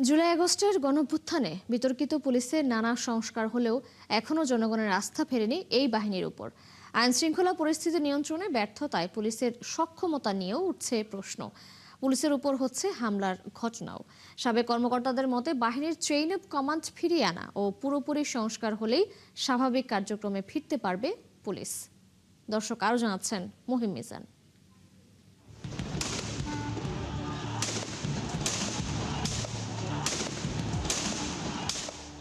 জুলাই আগস্টের গণঅভ্যুত্থানে বিতর্কিত পুলিশের নানা সংস্কার হলেও এখনও জনগণের আস্থা ফেরেনি এই বাহিনীর উপর। আইনশৃঙ্খলা পরিস্থিতি নিয়ন্ত্রণে ব্যর্থতায় পুলিশের সক্ষমতা নিয়েও উঠছে প্রশ্ন। পুলিশের উপর হচ্ছে হামলার ঘটনাও। সাবেক কর্মকর্তাদের মতে বাহিনীর চেইন অব কমান্ড ফিরিয়ে আনা ও পুরোপুরি সংস্কার হলেই স্বাভাবিক কার্যক্রমে ফিরতে পারবে পুলিশ। দর্শক আরও জানাচ্ছেন মহিম মিজান।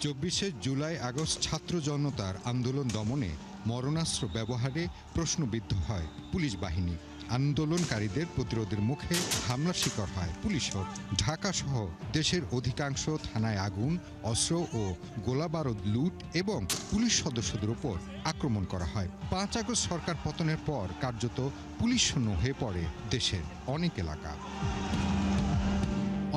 24শে জুলাই আগস্ট ছাত্র জনতার আন্দোলন দমনে মরণাস্ত্র ব্যবহারে প্রশ্নবিদ্ধ হয় পুলিশ বাহিনী। আন্দোলনকারীদের প্রতিরোধের মুখে হামলার শিকার হয় পুলিশও। ঢাকা সহ দেশের অধিকাংশ থানায় আগুন, অস্ত্র ও গোলাবারুদ লুট এবং পুলিশ সদস্যদের উপর আক্রমণ করা হয়। 5 আগস্ট সরকার পতনের পর কার্যত পুলিশ শূন্য হয়ে পড়ে দেশের অনেক এলাকা।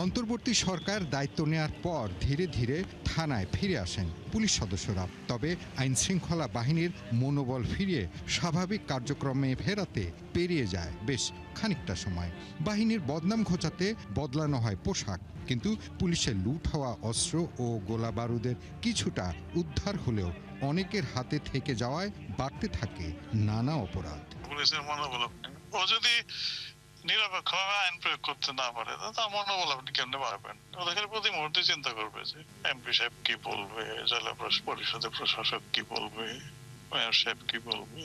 অন্তর্বর্তী সরকার দায়িত্ব নেয়ার পর ধীরে ধীরে থানায় ফিরে আসেন পুলিশ সদস্যরা। তবে আইনশৃঙ্খলা বাহিনীর মনোবল ফিরিয়ে স্বাভাবিক কার্যক্রমে ফেরাতে পেরিয়ে যায় বেশ খানিকটা সময়। বাহিনীর বদনাম ঘোচাতে বদলানো হয় পোশাক, কিন্তু পুলিশের লুট হওয়া অস্ত্র ও গোলা বারুদের কিছুটা উদ্ধার হলেও অনেকের হাতে থেকে যাওয়ায় বাড়তে থাকে নানা অপরাধ। পুলিশের মনোবল ও যদি নিরপেক্ষভাবে আইন প্রয়োগ করতে না পারে তার মনোবল আপনি কেমনে পারবেন? ওদের প্রতি মুহূর্তে চিন্তা করবে যে এমপি সাহেব কি বলবে, জেলা পরিষদের প্রশাসক কি বলবে, মেয়র সাহেব কি বলবে।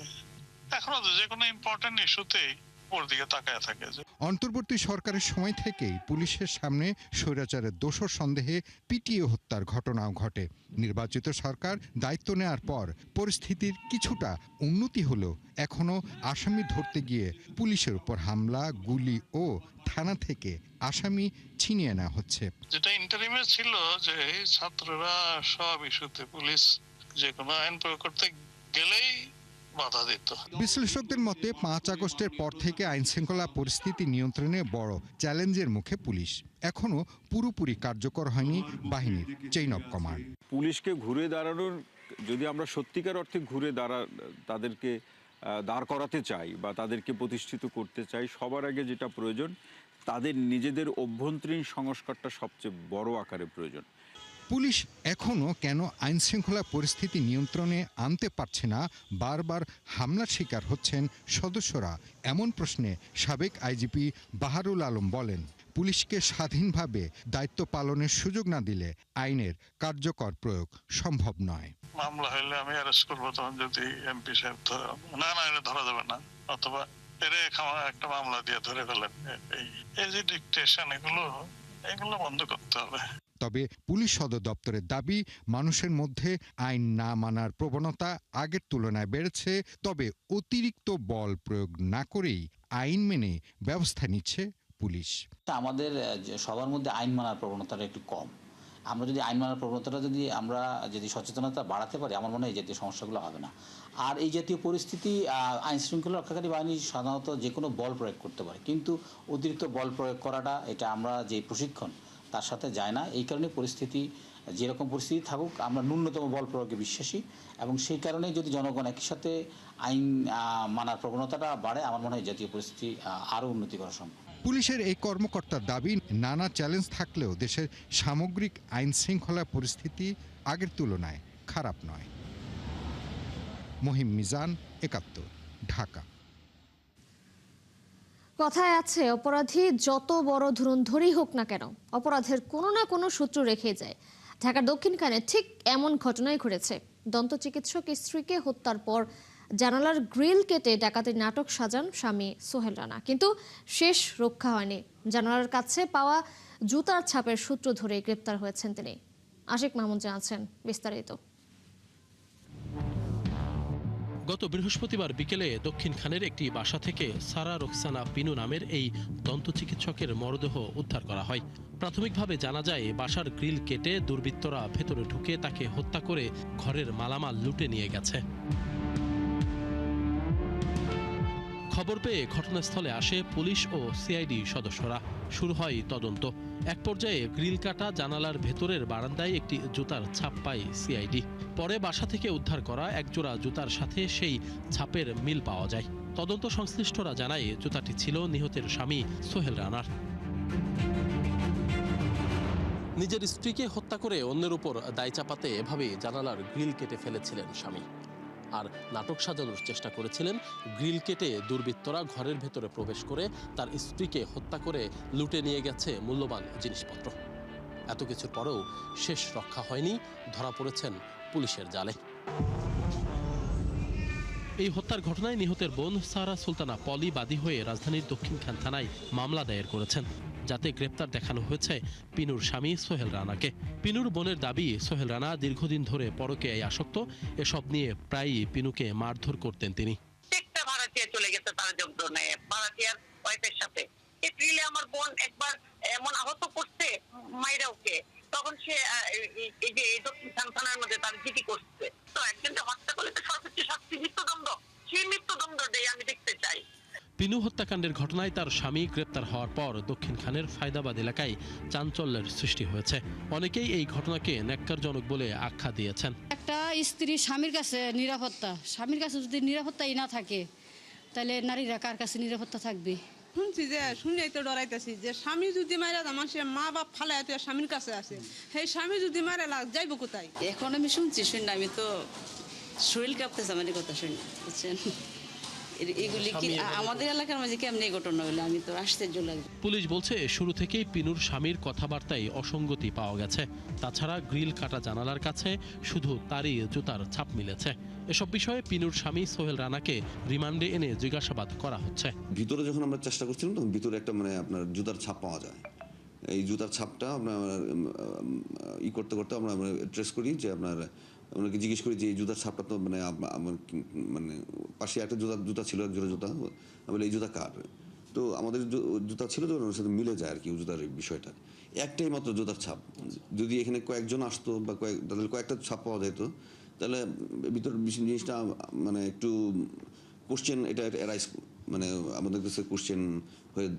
এখনো তো যে কোনো ইম্পর্টেন্ট ইস্যুতেই ওর দিকে তাকায় থাকে। অন্তর্বর্তী সরকারের সময় থেকেই পুলিশের সামনে স্বৈরাচারের দোষর সন্দেহে পিটিয়ে হত্যার ঘটনাও ঘটে। নির্বাচিত সরকার দায়িত্ব নেওয়ার পর পরিস্থিতির কিছুটা উন্নতি হলেও এখনো আসামি ধরতে গিয়ে পুলিশের উপর হামলা, গুলি ও থানা থেকে আসামি ছিনিয়ে নেওয়া হচ্ছে। যেটা ইন্টারিমে ছিল যে ছাত্ররা সব ইস্যুতে পুলিশ যে কোনো আইন প্রয়োগ করতে গেলেই বাধা দিত। বিশ্লেষকদের মতে 5 আগস্টের পর থেকে আইনশৃঙ্খলা পরিস্থিতি নিয়ন্ত্রণে বড় চ্যালেঞ্জের মুখে পুলিশ। এখনো পুরোপুরি কার্যকর হয়নি বাহিনীর চেইন অব কমান্ড। পুলিশকে ঘুরে দাঁড়ানোর, যদি আমরা সত্যিকার অর্থে তাদেরকে দাঁড় করাতে চাই বা তাদেরকে প্রতিষ্ঠিত করতে চাই, সবার আগে যেটা প্রয়োজন তাদের নিজেদের অভ্যন্তরীণ সংস্কারটা সবচেয়ে বড় আকারে প্রয়োজন। পুলিশ এখনও কেন আইনশৃঙ্খলা পরিস্থিতি নিয়ন্ত্রণে আনতে পারছে না, বারবার হামলার শিকার হচ্ছেন সদস্যরা, এমন প্রশ্নে সাবেক আইজিপি বাহারুল আলম বলেন, পুলিশকে স্বাধীনভাবে দায়িত্ব পালনের সুযোগ না দিলে আইনের কার্যকর প্রয়োগ সম্ভব নয়। মামলা হইলে আমি অ্যারেস্ট করবো, তখন যদি এমপি সাহেব না এনে ধরা যাবে না, অথবা একটা মামলা দিয়ে ধরে ফেলেন, এই যে ডিকটেশন এগুলো বন্ধ করতে হবে। তবে পুলিশ সদর দপ্তরের দাবি, মানুষের মধ্যে আইন না মানার প্রবণতা আগের তুলনায় বেড়েছে। তবে অতিরিক্ত বল প্রয়োগ না করেই আইন মেনে ব্যবস্থা নিচ্ছে পুলিশ। আমাদের সবার মধ্যে আইন মানার প্রবণতাটা একটু কম। আমরা যদি আইন মানার প্রবণতাটা যদি সচেতনতা বাড়াতে পারি, আমার মনে হয় এই জাতীয় সমস্যাগুলো হবে না। আর এই জাতীয় পরিস্থিতি আইন শৃঙ্খলা রক্ষাকারী বাহিনী সাধারণত যে কোনো বল প্রয়োগ করতে পারে, কিন্তু অতিরিক্ত বল প্রয়োগ করাটা, এটা আমরা যে প্রশিক্ষণ তার সাথে যায় না। এই কারণে পরিস্থিতি যেরকম পরিস্থিতি থাকুক, আমরা ন্যূনতম বল প্রয়োগে বিশ্বাসী, এবং সেই কারণে যদি জনগণ একই সাথে আইন মানার প্রবণতাটা বাড়ে, আমার মনে হয় জাতীয় পরিস্থিতি আরও উন্নতি করা সম্ভব। পুলিশের এই কর্মকর্তার দাবি, নানা চ্যালেঞ্জ থাকলেও দেশের সামগ্রিক আইন শৃঙ্খলা পরিস্থিতি আগের তুলনায় খারাপ নয়। মহিম মিজান, ৭১, ঢাকা। কথায় আছে, অপরাধী যত বড় ধুরন্ধরই হোক না কেন, অপরাধের কোনো না কোনো সূত্র রেখে যায়। ঢাকার দক্ষিণখানে ঠিক এমন ঘটনাই ঘটেছে। দন্ত চিকিৎসক স্ত্রীকে হত্যার পর জানালার গ্রিল কেটে ডাকাতির নাটক সাজান স্বামী সোহেল রানা, কিন্তু শেষ রক্ষা হয়নি। জানালার কাছে পাওয়া জুতার ছাপের সূত্র ধরে গ্রেপ্তার হয়েছেন তিনি। আশিক মাহমুদ জানাচ্ছেন বিস্তারিত। গত বৃহস্পতিবার বিকেলে দক্ষিণখানের একটি বাসা থেকে সারা রোকসানা পিনু নামের এই দন্ত চিকিৎসকের মরদেহ উদ্ধার করা হয়। প্রাথমিকভাবে জানা যায়, বাসার গ্রিল কেটে দুর্বৃত্তরা ভেতরে ঢুকে তাকে হত্যা করে ঘরের মালামাল লুটে নিয়ে গেছে। খবর পেয়ে ঘটনাস্থলে আসে পুলিশ ও সিআইডি সদস্যরা। শুরু হয় তদন্ত। এক পর্যায়ে গ্রিল কাটা জানালার ভেতরের বারান্দায় একটি জুতার ছাপ পায় সিআইডি। পরে বাসা থেকে উদ্ধার করা একজোড়া জুতার সাথে সেই ছাপের মিল পাওয়া যায়। তদন্ত সংশ্লিষ্টরা জানায়, জুতাটি ছিল নিহতের স্বামী সোহেল রানার। নিজের স্ত্রীকে হত্যা করে অন্যের উপর দায় চাপাতে এভাবে জানালার গ্রিল কেটে ফেলেছিলেন স্বামী। আর নাটক সাজানোর চেষ্টা করেছিলেন গ্রিল কেটে দুর্বৃত্তরা ঘরের ভেতরে প্রবেশ করে তার স্ত্রীকে হত্যা করে লুটে নিয়ে গেছে মূল্যবান জিনিসপত্র। এত কিছুর পরেও শেষ রক্ষা হয়নি, ধরা পড়েছেন পুলিশের জালে। এই হত্যার ঘটনায় নিহতের বোন সারা সুলতানা পলি বাদী হয়ে রাজধানীর দক্ষিণখান থানায় মামলা দায়ের করেছেন, যাতে গ্রেপ্তার দেখানো হয়েছে পিনুর স্বামী সোহেল রানাকে। পিনুর বোনের দাবি, সোহেল রানা দীর্ঘদিন ধরে পরকীয়ায় আসক্ত। এসব নিয়ে প্রায়ই পিনুকে মারধর করতেন তিনি। প্রত্যেকটা ভাড়াটিয়া চলে গেছে তার যন্ত্রণায়, ভাড়াটিয়ার ওয়াইফের সাথে। এপ্রিলে আমার বোন একবার এমন আহত করছে মাইরা ওকে, তখন সে এই যে দক্ষিণ থানার মধ্যে তার জিডি করছে। তো একজনকে হত্যা করলে তো সর্বোচ্চ শাস্তি মৃত্যুদণ্ড, সেই মৃত্যুদণ্ড আমি দেখতে চাই। পিনু হত্যাকাণ্ডের ঘটনায় তার স্বামী গ্রেপ্তার হওয়ার পর দক্ষিণখানের ফায়দাবাদ এলাকায় চাঞ্চল্যের সৃষ্টি হয়েছে। অনেকেই এই ঘটনাকে ন্যাক্কারজনক বলে আখ্যা দিয়েছেন। একটা স্ত্রী স্বামীর কাছে নিরাপত্তা, স্বামীর কাছে যদি নিরাপত্তাই না থাকে তাহলে নারীরা কার কাছে নিরাপত্তা থাকবে? শুনে তো ডরাইতেছি যে স্বামী যদি মারা মানুষের মা বাপ ফালায় তো স্বামীর কাছে আছে, সেই স্বামী যদি মারা যাইব কোথায়? এখন আমি শুনছি, আমি তো শরীর কাঁপতেছে আমার কথা শুনি, বুঝছেন? এগুলি কি আমাদের এলাকার মাঝে কেমন এই ঘটনা হলে আমি তো আশ্চর্য লাগবে। পুলিশ বলছে শুরু থেকেই পিনুর স্বামীর কথাবার্তায় অসঙ্গতি পাওয়া গেছে। তাছাড়া গ্রিল কাটা জানালার কাছে শুধু তারই জুতার ছাপ মিলেছে। এসব বিষয়ে পিনুর স্বামী সোহেল রানাকে রিমান্ডে এনে জিজ্ঞাসাবাদ করা হচ্ছে। ভিতরে যখন আমরা চেষ্টা করছিলাম তখন ভিতরে একটা আপনার জুতার ছাপ পাওয়া যায়। এই জুতার ছাপটা আমরা করতে করতে আমরা ট্রেস করি, যে ওনাকে জিজ্ঞেস করি যে এই জুতার ছাপটা তো আমার পাশে একটা জুতা ছিল, এক জোড়া জুতা, বলে এই জুতা কার? তো আমাদের জুতা ছিল তো ওনার সাথে মিলে যায় আর কি জুতার বিষয়টা। একটাই মাত্র জুতার ছাপ। যদি এখানে কয়েকজন আসতো বা তাদের কয়েকটা ছাপ পাওয়া যেত, তাহলে ভিতর জিনিসটা একটু কোশ্চেন এটা এরাইজ, আমাদের কাছে কোশ্চেন হয়ে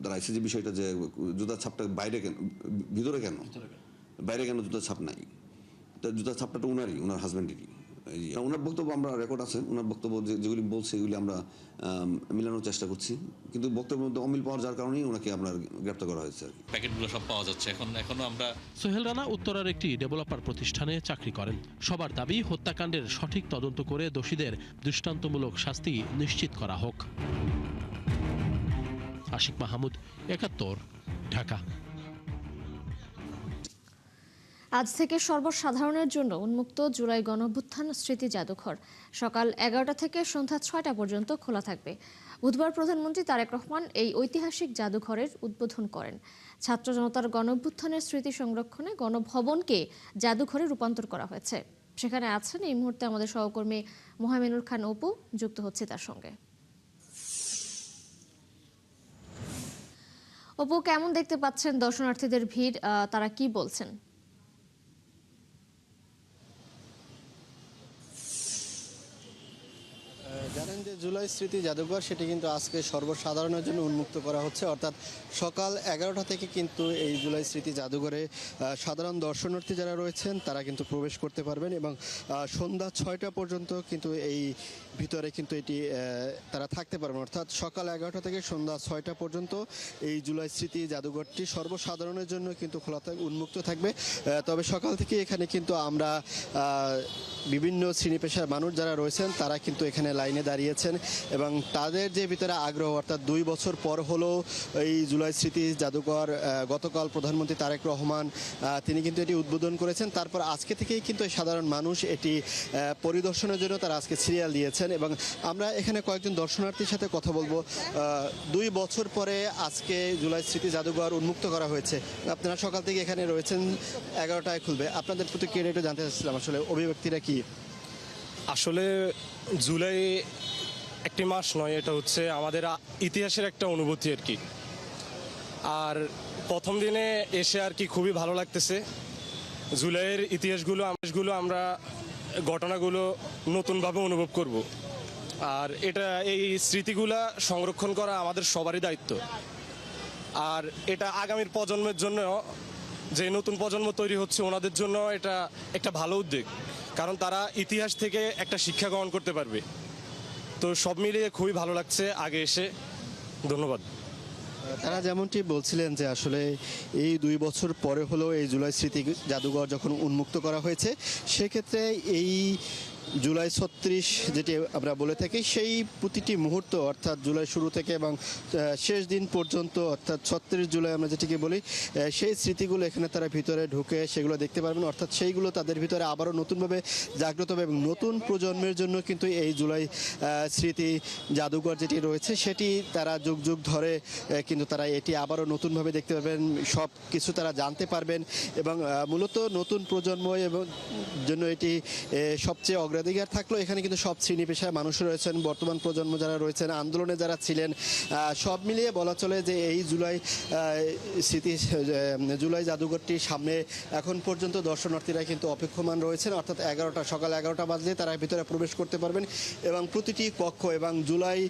দাঁড়াইছে যে বিষয়টা, যে জুতার ছাপটা বাইরে কেন, ভিতরে কেন, বাইরে কেন জুতার ছাপ নাই? জুতার ছাপটা তো ওনার হাজব্যান্ডেরই। ওনার বক্তব্য আমরা রেকর্ড আছে, ওনার বক্তব্য যেগুলি বলছে এগুলি আমরা মিলানোর চেষ্টা করছি, কিন্তু বক্তব্যের মধ্যে অমিল পাওয়ার যার কারণেই ওনাকে আপনার গ্রেপ্তার করা হয়েছে আর কি। প্যাকেটগুলো সব পাওয়া যাচ্ছে এখনো আমরা। সোহেল রানা উত্তরার একটি ডেভেলপার প্রতিষ্ঠানে চাকরি করেন। সবার দাবি হত্যাকাণ্ডের সঠিক তদন্ত করে দোষীদের দৃষ্টান্তমূলক শাস্তি নিশ্চিত করা হোক। আশিক মাহমুদ, ৭১, ঢাকা। আজ থেকে সর্বসাধারণের জন্য উন্মুক্ত জুলাই গণঅভ্যুত্থান স্মৃতি জাদুঘর সকাল ১১টা থেকে সন্ধ্যা ৬টা পর্যন্ত খোলা থাকবে। বুধবার প্রধানমন্ত্রী তারেক রহমান এই ঐতিহাসিক জাদুঘরের উদ্বোধন করেন। ছাত্র জনতার গণঅভ্যুত্থানের স্মৃতি সংরক্ষণে গণভবনকে জাদুঘরে রূপান্তর করা হয়েছে। সেখানে আছেন এই মুহূর্তে আমাদের সহকর্মী মোহামিনুর খান অপু, যুক্ত হচ্ছে তার সঙ্গে। অপু, কেমন দেখতে পাচ্ছেন দর্শনার্থীদের ভিড়, তারা কি বলছেন? জানেন যে জুলাই স্মৃতি জাদুঘর সেটি কিন্তু আজকে সর্বসাধারণের জন্য উন্মুক্ত করা হচ্ছে, অর্থাৎ সকাল ১১টা থেকে কিন্তু এই জুলাই স্মৃতি জাদুঘরে সাধারণ দর্শনার্থী যারা রয়েছেন তারা কিন্তু প্রবেশ করতে পারবেন এবং সন্ধ্যা ৬টা পর্যন্ত কিন্তু এই ভিতরে কিন্তু এটি তারা থাকতে পারবেন। অর্থাৎ সকাল ১১টা থেকে সন্ধ্যা ৬টা পর্যন্ত এই জুলাই স্মৃতি জাদুঘরটি সর্বসাধারণের জন্য কিন্তু খোলা উন্মুক্ত থাকবে। তবে সকাল থেকে এখানে কিন্তু আমরা বিভিন্ন শ্রেণী পেশার মানুষ যারা রয়েছেন তারা কিন্তু এখানে লাইনে দাঁড়িয়েছেন এবং তাদের যে ভিতরে আগ্রহ, অর্থাৎ ২ বছর পর হলো এই জুলাই স্মৃতি জাদুঘর গতকাল প্রধানমন্ত্রী তারেক রহমান তিনি কিন্তু এটি উদ্বোধন করেছেন। তারপর আজকে থেকেই কিন্তু সাধারণ মানুষ এটি পরিদর্শনের জন্য তারা আজকে সিরিয়াল দিয়েছেন এবং আমরা এখানে কয়েকজন দর্শনার্থীর সাথে কথা বলবো। ২ বছর পরে আজকে জুলাই স্মৃতি জাদুঘর উন্মুক্ত করা হয়েছে। আপনারা সকাল থেকে এখানে রয়েছেন, ১১টায় খুলবে। আপনাদের প্রতিক্রিয়া একটু জানতে চাচ্ছিলাম, আসলে অভিব্যক্তিটা কি? আসলে জুলাই একটি মাস নয়, এটা হচ্ছে আমাদের ইতিহাসের একটা অনুভূতি আর কি। আর প্রথম দিনে এসে আর কি খুবই ভালো লাগতেছে। জুলাইয়ের ইতিহাসগুলো আমরা ঘটনাগুলো নতুনভাবে অনুভব করব। আর এই স্মৃতিগুলা সংরক্ষণ করা আমাদের সবারই দায়িত্ব। আর এটা আগামীর প্রজন্মের জন্য, যে নতুন প্রজন্ম তৈরি হচ্ছে ওনাদের জন্য এটা একটা ভালো উদ্যোগ, কারণ তারা ইতিহাস থেকে একটা শিক্ষা গ্রহণ করতে পারবে। তো সব মিলিয়ে খুবই ভালো লাগছে আগে এসে। ধন্যবাদ। তারা যেমনটি বলছিলেন যে আসলে এই 2 বছর পরে হলেও এই জুলাই স্মৃতি জাদুঘর যখন উন্মুক্ত করা হয়েছে, সেক্ষেত্রে এই জুলাই 36 যেটি আমরা বলে থাকি, সেই প্রতিটি মুহূর্ত অর্থাৎ জুলাই শুরু থেকে এবং শেষ দিন পর্যন্ত অর্থাৎ 36 জুলাই আমরা যেটিকে বলি, সেই স্মৃতিগুলো এখানে তারা ভিতরে ঢুকে সেগুলো দেখতে পারবেন। অর্থাৎ সেইগুলো তাদের ভিতরে আবারও নতুনভাবে জাগ্রত হবে এবং নতুন প্রজন্মের জন্য কিন্তু এই জুলাই স্মৃতি জাদুঘর যেটি রয়েছে সেটি তারা যুগ যুগ ধরে কিন্তু তারা এটি আবারও নতুনভাবে দেখতে পারবেন, সব কিছু তারা জানতে পারবেন এবং মূলত নতুন প্রজন্ম এবং জন্য এটি সবচেয়ে অগ্রাধিকার থাকলো। এখানে কিন্তু সব শ্রেণী পেশার মানুষ রয়েছেন, বর্তমান প্রজন্ম যারা রয়েছেন, আন্দোলনে যারা ছিলেন, সব মিলিয়ে বলা চলে যে এই জুলাই জাদুঘরটির সামনে এখন পর্যন্ত দর্শনার্থীরা কিন্তু অপেক্ষমান রয়েছেন। অর্থাৎ সকাল 11টা বাজলে তারা ভিতরে প্রবেশ করতে পারবেন এবং প্রতিটি কক্ষ এবং জুলাই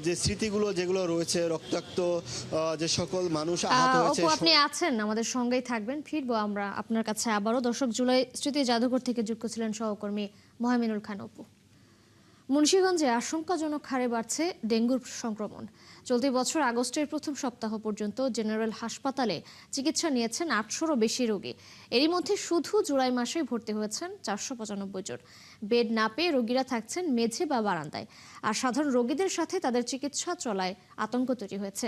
যে স্মৃতিগুলো যেগুলো রয়েছে, রক্তাক্ত যে সকল মানুষ আহত হয়েছে। আপনি আছেন, আমাদের সঙ্গেই থাকবেন, ফিরবো আমরা আপনার কাছে আবারও। দর্শক, জুলাই স্মৃতি জাদুঘর থেকে যুক্ত ছিলেন সহকর্মী মোহামিনুল খান অপু। মুন্সিগঞ্জে আশঙ্কাজনক হারে বাড়ছে ডেঙ্গুর সংক্রমণ। চলতি বছর আগস্টের প্রথম সপ্তাহ পর্যন্ত জেনারেল হাসপাতালে চিকিৎসা নিয়েছেন 800-রও বেশি রোগী। এরই মধ্যে শুধু জুলাই মাসে ভর্তি হয়েছেন 495 জন। বেড না পেয়ে রোগীরা থাকছেন মেঝে বা বারান্দায়। আর সাধারণ রোগীদের সাথে তাদের চিকিৎসা চলায় আতঙ্ক তৈরি হয়েছে।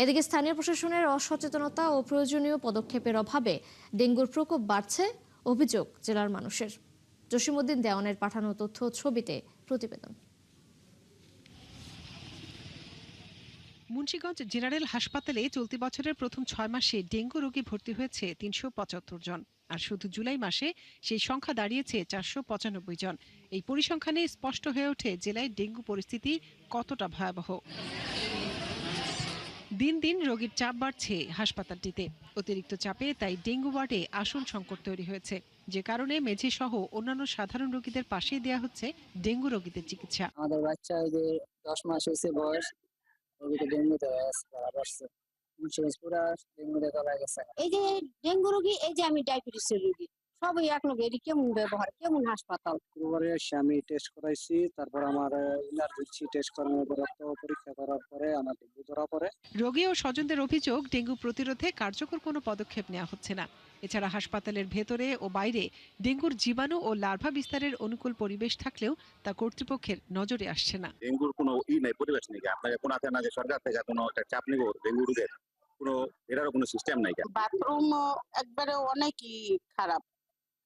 এদিকে স্থানীয় প্রশাসনের অসচেতনতা ও প্রয়োজনীয় পদক্ষেপের অভাবে ডেঙ্গুর প্রকোপ বাড়ছে অভিযোগ জেলার মানুষের। জসিমউদ্দিন দেওয়ানের পাঠানো তথ্য ছবিতে প্রতিবেদন। মুন্সিগঞ্জ জেনারেল হাসপাতালে চলতি বছরের প্রথম 6 মাসে ডেঙ্গু রোগী ভর্তি হয়েছে 375 জন। আর শুধু জুলাই মাসে সেই সংখ্যা দাঁড়িয়েছে 495 জন। এই পরিসংখ্যানে স্পষ্ট হয়ে ওঠে জেলায় ডেঙ্গু পরিস্থিতি কতটা ভয়াবহ। দিন দিন রোগীর চাপ বাড়ছে হাসপাতালটিতে। অতিরিক্ত চাপে তাই ডেঙ্গু ওয়ার্ডে আসন সংকট তৈরি হয়েছে, যে কারণে মেঝে সহ অন্যান্য সাধারণ রোগীদের পাশেই দেওয়া হচ্ছে ডেঙ্গু রোগীদের চিকিৎসা। আমাদের বাচ্চা যে 10 মাস হয়েছে বয়স, রোগীতে ডেঙ্গু ধরা পড়ছে, পুরা ডেঙ্গু ধরা গেছে। এই যে ডেঙ্গু রোগী, এই যে আমি ডায়াবেটিসের রোগী, সবই এক লগে। এটি কেমন ব্যবহার, কেমন হাসপাতাল? পরে আমি টেস্ট করাইছি, তারপর আমার ইমার্জেন্সি টেস্ট করানোর পর রক্ত পরীক্ষা করার পরে আমার ডেঙ্গু ধরা পড়ে। রোগী ও স্বজনদের অভিযোগ, ডেঙ্গু প্রতিরোধে কার্যকর কোনো পদক্ষেপ নেওয়া হচ্ছে না। এছাড়া হাসপাতালের ভেতরে ও বাইরে ডেঙ্গুর জীবাণু ও লার্ভা বিস্তারের অনুকূল পরিবেশ থাকলেও তা কর্তৃপক্ষের নজরে আসছে না। ডেঙ্গুর কোনো নাই, পরিবেশ নেই। আপনাকে কোনো আছে না যে সরকার থেকে কোনো একটা চাপ নিব ডেঙ্গু রোগের, কোনো এটারও কোনো সিস্টেম নাই। বাথরুম একবারে অনেকই খারাপ,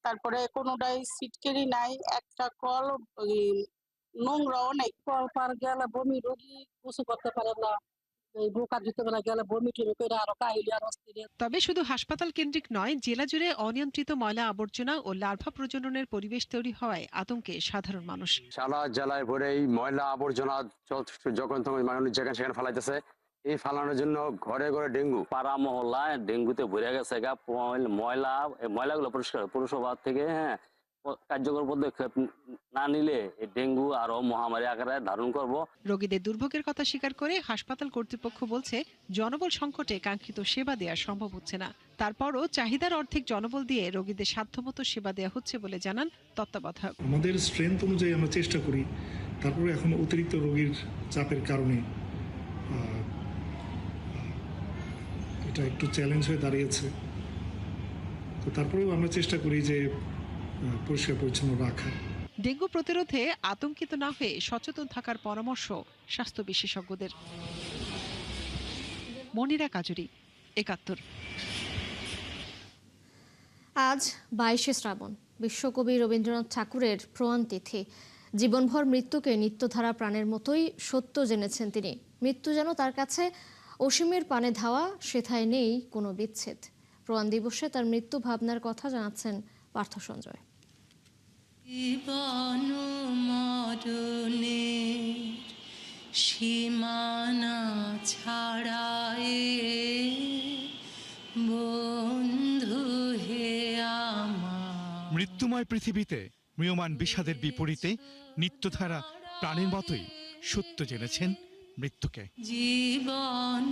তারপরে কোনোটাই সিটকেরি নাই, একটা কল নোংরা অনেক। কল পার গেলে বমি, রোগী কিছু করতে পারে না। তবে শুধু হাসপাতাল কেন্দ্রিক নয়, জেলা জুড়ে অনিয়ন্ত্রিত ময়লা আবর্জনা ও লার্ভা প্রজননের পরিবেশ তৈরি হওয়ায় আতঙ্কে সাধারণ মানুষ। সারা জেলায় ভরে এই ময়লা আবর্জনা যখন তখন মানুষ যেখানে সেখানে ফেলাইতেছে। এই ফালানোর জন্য ঘরে ঘরে ডেঙ্গু, পাড়া মহল্লায় ডেঙ্গুতে ভরে গেছে। ময়লাগুলো পরিষ্কার পৌরসভা থেকে কার্যকর পদক্ষেপ না নিলে ডেঙ্গু আরো মহামারী আকারে ধারণ করব। রোগীদের দুর্ভোগের কথা স্বীকার করে হাসপাতাল কর্তৃপক্ষ বলছে, জনবল সংকটে কাঙ্ক্ষিত সেবা দেওয়া সম্ভব হচ্ছে না। তারপরও চাহিদার অর্ধেক জনবল দিয়ে রোগীদের সাধ্যমতো সেবা দেওয়া হচ্ছে বলে জানান তত্ত্বাবধায়ক। আমাদের স্ট্রেংথ অনুযায়ী আমরা চেষ্টা করি, তারপরে এখন অতিরিক্ত রোগীর চাপের কারণে এটা একটু চ্যালেঞ্জ হয়ে দাঁড়িয়েছে। তো তারপরেও আমরা চেষ্টা করি যে পরিষ্কার পরিচ্ছন্ন রাখা। ডেঙ্গু প্রতিরোধে আতঙ্কিত না হয়ে সচেতন থাকার পরামর্শ স্বাস্থ্য বিশেষজ্ঞদের। মনিরা কাজুরি, ৭১। আজ 22শে শ্রাবণ, বিশ্বকবি রবীন্দ্রনাথ ঠাকুরের প্রয়াণ তিথি। জীবনভর মৃত্যুকে নিত্যধারা প্রাণের মতোই সত্য জেনেছেন তিনি। মৃত্যু যেন তার কাছে অসীমের পানে ধাওয়া, সেথায় নেই কোনো বিচ্ছেদ। প্রয়াণ দিবসে তার মৃত্যু ভাবনার কথা জানাচ্ছেন পার্থ সঞ্জয়। জীবন মরণের সীমানা ছাড়ায়ে বন্ধু হে আমার। মৃত্যুময় পৃথিবীতে ম্রিয়মান বিষাদের বিপরীতে নিত্যধারা প্রাণের মতোই সত্য জেনেছেন মৃত্যুকে। জীবন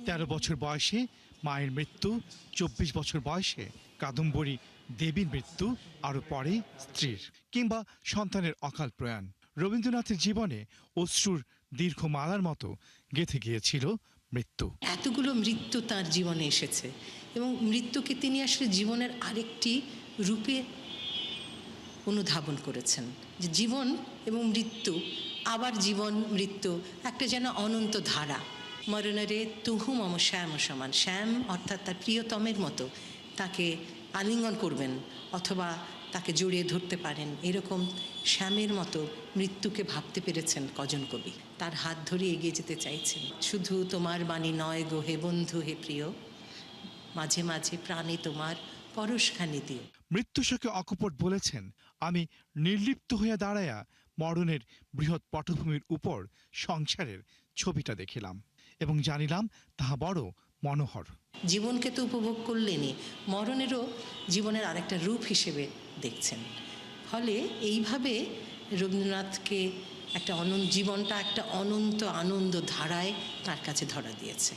13 বছর বয়সে মায়ের মৃত্যু, 24 বছর বয়সে কাদম্বরী দেবীর মৃত্যু, আরও পরে স্ত্রীর, কিংবা সন্তানের অকাল প্রয়াণ। রবীন্দ্রনাথের জীবনে অশ্রুর দীর্ঘ মালার মতো গেঁথে গিয়েছিল মৃত্যু। এতগুলো মৃত্যু তার জীবনে এসেছে এবং মৃত্যুকে তিনি আসলে জীবনের আরেকটি রূপে অনুধাবন করেছেন, যে জীবন এবং মৃত্যু, আবার জীবন মৃত্যু একটা যেন অনন্ত ধারা। মরণরে তুহু মম শ্যাম সমান, শ্যাম অর্থাৎ তার প্রিয়তমের মতো তাকে আলিঙ্গন করবেন অথবা তাকে জড়িয়ে ধরতে পারেন, এরকম শ্যামের মতো মৃত্যুকে ভাবতে পেরেছেন কজন কবি। তার হাত ধরে এগিয়ে যেতে চাইছেন। শুধু তোমার বাণী নয় গো হে বন্ধু হে প্রিয়, মাঝে মাঝে প্রাণে তোমার পরশখানি দিও। মৃত্যুশোকে অকপট বলেছেন, আমি নির্লিপ্ত হইয়া দাঁড়াইয়া মরণের বৃহৎ পটভূমির উপর সংসারের ছবিটা দেখিলাম এবং জানিলাম তাহা বড় মনোহর। জীবনকে তো উপভোগ করলেনই, মরণেরও জীবনের আরেকটা রূপ হিসেবে দেখছেন। ফলে এইভাবে রবীন্দ্রনাথকে একটা জীবনটা একটা অনন্ত আনন্দ ধারায় তার কাছে ধরা দিয়েছে।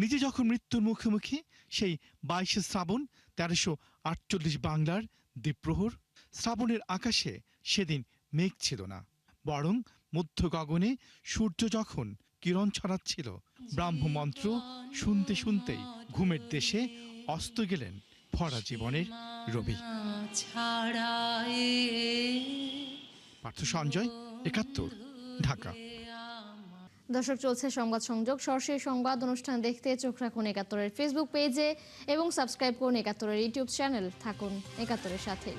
নিজে যখন মৃত্যুর মুখোমুখি সেই 22শে শ্রাবণ 1348 বাংলার দ্বীপ্রহর, শ্রাবণের আকাশে সেদিন মেঘ ছিল না, বরং মধ্য গগনে সূর্য যখন কিরণ ছড়াচ্ছিল, ব্রাহ্মমন্ত্র শুনতে শুনতেই ঘুমের দেশে অস্ত গেলেন ভরা জীবনের রবি। পার্থ সঞ্জয়, 71, ঢাকা। দর্শক, চলছে সংবাদ সংযোগ। সরাসরি সংবাদ অনুষ্ঠান দেখতে চোখ রাখুন 71-এর ফেসবুক পেজে এবং সাবস্ক্রাইব করুন 71-এর ইউটিউব চ্যানেল। থাকুন 71-এর সাথে।